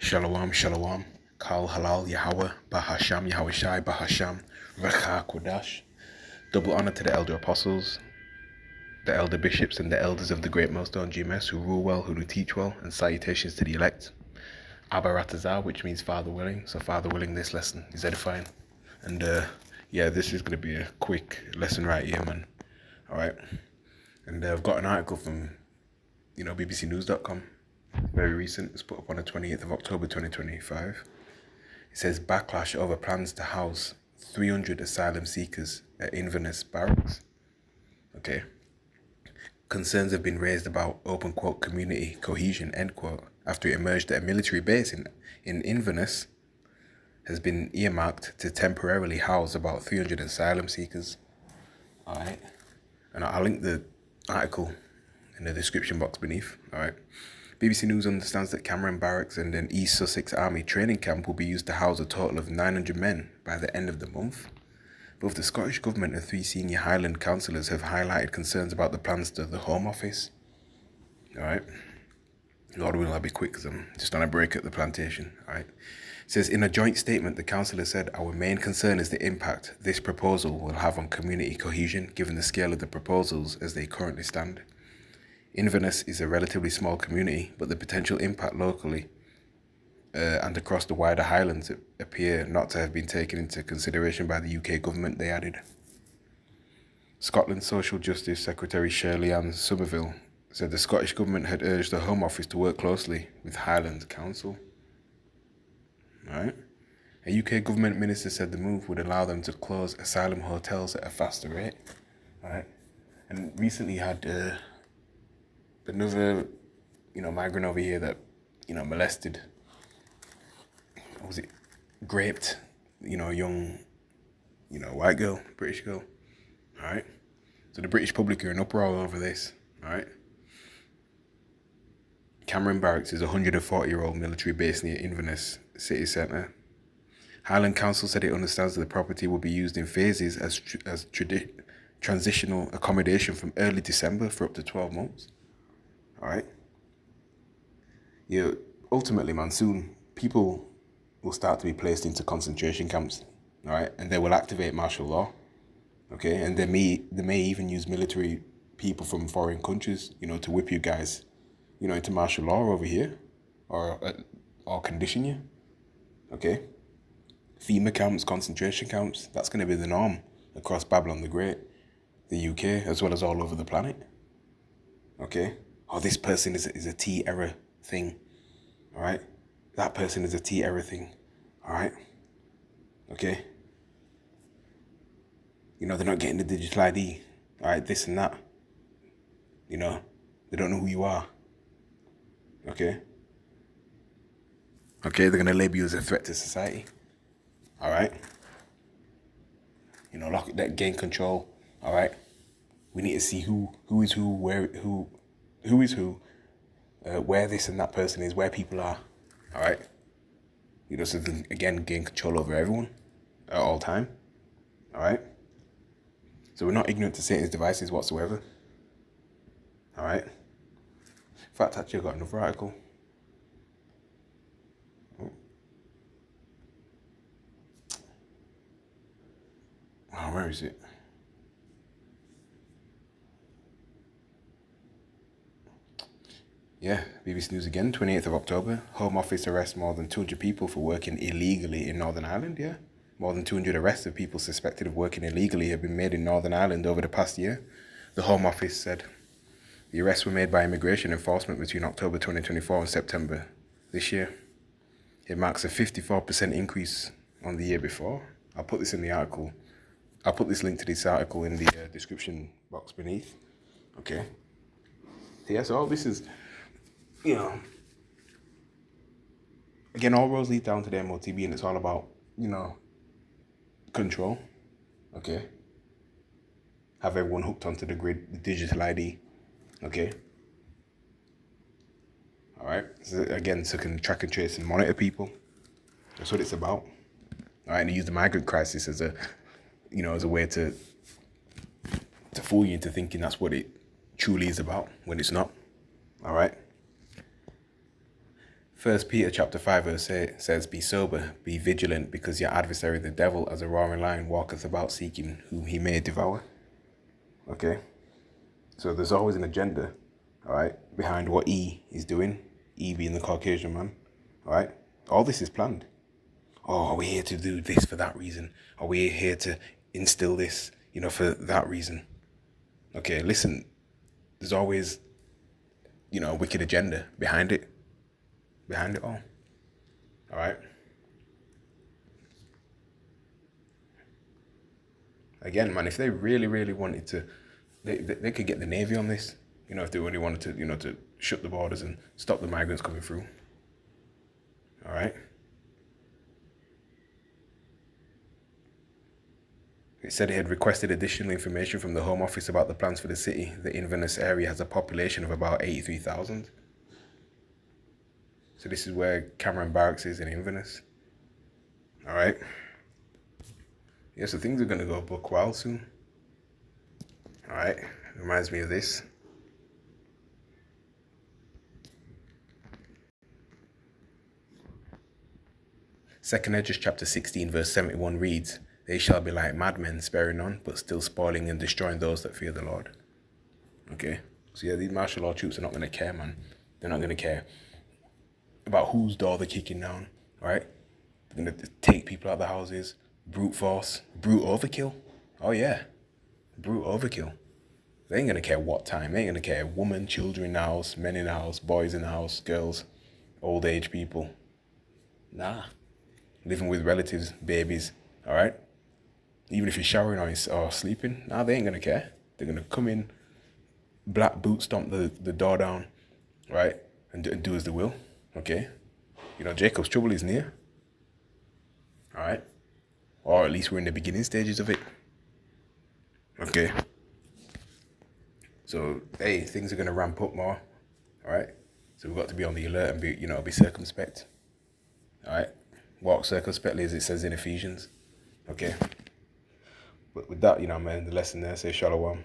Shalom, shalom. Kal halal Yahweh, Bahasham Yahweh Shai, Bahasham, Recha Kodash. Double honor to the elder apostles, the elder bishops, and the elders of the great millstone GMS who rule well, who do teach well, and salutations to the elect. Abaratazah, which means Father willing. So Father willing, this lesson is edifying. And this is going to be a quick lesson right here, man. All right. And I've got an article from, bbcnews.com. Very recent. It's put up on the 28th of October 2025. It says backlash over plans to house 300 asylum seekers at Inverness barracks. Okay. Concerns have been raised about open quote community cohesion end quote after it emerged that a military base in Inverness has been earmarked to temporarily house about 300 asylum seekers. All right. And I'll link the article in the description box beneath. All right. BBC News understands that Cameron Barracks and an East Sussex Army training camp will be used to house a total of 900 men by the end of the month. Both the Scottish Government and 3 senior Highland councillors have highlighted concerns about the plans to the Home Office. Alright. Lord willing, I'll be quick because I'm just on a break at the plantation. Alright. It says, in a joint statement, the councillor said, our main concern is the impact this proposal will have on community cohesion, given the scale of the proposals as they currently stand. Inverness is a relatively small community, but the potential impact locally and across the wider Highlands appear not to have been taken into consideration by the UK government, they added. Scotland's Social Justice Secretary Shirley-Ann Somerville said the Scottish Government had urged the Home Office to work closely with Highlands Council. Right. A UK government minister said the move would allow them to close asylum hotels at a faster rate. Right. And recently had another, migrant over here that, molested, raped, young, white girl, British girl, all right? So the British public are in uproar over this, all right? Cameron Barracks is a 140-year-old military base near Inverness city centre. Highland Council said it understands that the property will be used in phases as transitional accommodation from early December for up to 12 months. All right. Yeah. Ultimately, man, soon people will start to be placed into concentration camps. All right, and they will activate martial law. Okay, and they may even use military people from foreign countries, to whip you guys, into martial law over here, or condition you. Okay. FEMA camps, concentration camps. That's going to be the norm across Babylon the Great, the UK, as well as all over the planet. Okay. Oh, this person is a T error thing, all right? That person is a T error thing, all right? Okay? They're not getting the digital ID, all right? This and that. They don't know who you are, okay? Okay, they're going to label you as a threat to society, all right? Lock that, gain control, all right? We need to see who is who, who is who, where this and that person is, where people are, all right? So then, again, gain control over everyone at all time, all right? So we're not ignorant to Satan's devices whatsoever, all right? In fact, actually, I've got another article. Oh, where is it? Yeah, BBC News again, 28th of October. Home Office arrests more than 200 people for working illegally in Northern Ireland, yeah. More than 200 arrests of people suspected of working illegally have been made in Northern Ireland over the past year, the Home Office said. The arrests were made by immigration enforcement between October 2024 and September this year. It marks a 54% increase on the year before. I'll put this in the article. I'll put this link to this article in the description box beneath. Okay. Yeah, so all this is... again, all roads lead down to the MOTB, and it's all about, control, okay? Have everyone hooked onto the grid, the digital ID, okay? All right, so again, so can track and trace and monitor people. That's what it's about. All right, and they use the migrant crisis as a, as a way to fool you into thinking that's what it truly is about when it's not, all right? First Peter chapter 5 verse 8 says, "Be sober, be vigilant, because your adversary the devil, as a roaring lion, walketh about seeking whom he may devour." Okay, so there's always an agenda, all right, behind what E is doing. E being the Caucasian man, all right. All this is planned. Oh, are we here to do this for that reason? Are we here to instill this, for that reason? Okay, listen, there's always, a wicked agenda behind it all. All right. Again, man, if they really, really wanted to, they could get the Navy on this. If they really wanted to, to shut the borders and stop the migrants coming through. All right. It said it had requested additional information from the Home Office about the plans for the city. The Inverness area has a population of about 83,000. So this is where Cameron Barracks is in Inverness. All right. Yeah, so things are going to go buck wild soon. All right. Reminds me of this. Second Esdras chapter 16 verse 71 reads, "They shall be like madmen, sparing none, but still spoiling and destroying those that fear the Lord." Okay. So yeah, these martial law troops are not going to care, man. They're not going to care about whose door they're kicking down, right? They're going to take people out of the houses, brute force, brute overkill. Oh yeah, brute overkill. They ain't going to care what time. They ain't going to care women, children in the house, men in the house, boys in the house, girls, old age people. Nah. Living with relatives, babies, all right? Even if you're showering or sleeping, nah, they ain't going to care. They're going to come in, black boot stomp the door down, right? And do as they will, okay? Jacob's trouble is near, all right? Or at least we're in the beginning stages of it, okay? So, hey, things are going to ramp up more, all right? So we've got to be on the alert and be circumspect, all right? Walk circumspectly, as it says in Ephesians, okay? But with that, man, the lesson there, say shalom.